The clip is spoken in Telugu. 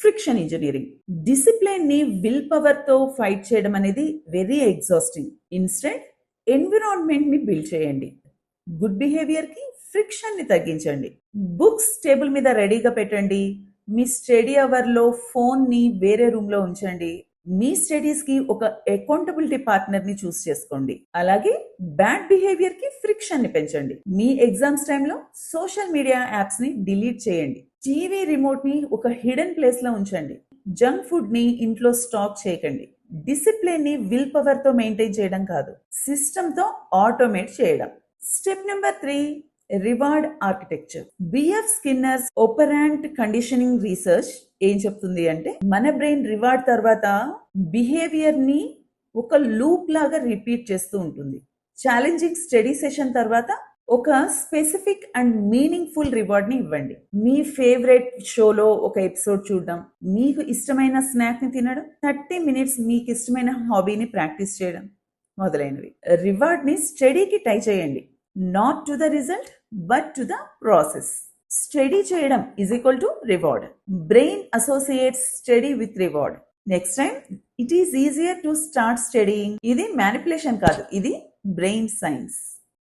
Friction engineering. డిసిప్లిన్ ని విల్ పవర్ తో ఫైట్ చేయడం అనేది వెరీ ఎగ్జాస్టింగ్. ఇన్స్టెడ్ ఎన్విరాన్మెంట్ ని బిల్డ్ చేయండి. గుడ్ బిహేవియర్ కి ఫ్రిక్షన్ ని తగ్గించండి. బుక్స్ టేబుల్ మీద రెడీగా పెట్టండి. మీ స్టడీ అవర్ లో ఫోన్ ని వేరే రూమ్ లో ఉంచండి. మీ స్టడీస్ కి ఒక అకౌంటబిలిటీ పార్ట్నర్ ని చూస్ చేసుకోండి. అలాగే బ్యాడ్ బిహేవియర్ కి ఫ్రిక్షన్ ని పెంచండి. మీ ఎగ్జామ్స్ టైంలో సోషల్ మీడియా యాప్స్ ని డిలీట్ చేయండి. టీవీ రిమోట్ ని ఒక హిడెన్ ప్లేస్ లో ఉంచండి. జంక్ ఫుడ్ ని ఇంట్లో స్టాక్ చేయకండి. డిసిప్లిన్ ని విల్ పవర్ తో మెయింటైన్ చేయడం కాదు, సిస్టమ్ తో ఆటోమేట్ చేయడం. Step number 3, reward architecture. BF Skinner's operant conditioning research ఏం చెప్తుంది అంటే, మన బ్రెయిన్ రివార్డ్ తర్వాత బిహేవియర్ ని ఒక లూప్ లాగా రిపీట్ చేస్తూ ఉంటుంది. ఛాలెంజింగ్ స్టడీ సెషన్ తర్వాత ఒక స్పెసిఫిక్ అండ్ మీనింగ్ఫుల్ రివార్డ్ ని ఇవ్వండి. మీ ఫేవరెట్ షోలో ఒక ఎపిసోడ్ చూడడం, మీకు ఇష్టమైన స్నాక్ ని తినడం, 30 minutes మీకు ఇష్టమైన హాబీని ప్రాక్టీస్ చేయడం మొదలైనవి. రివార్డ్ ని స్టడీకి టై చేయండి. Not to the result but to the process. Study చేయడం is equal to reward. Brain associates study with reward. Next time it is easier to start studying. ఇది మ్యానిపులేషన్ కాదు, ఇది బ్రెయిన్ సైన్స్.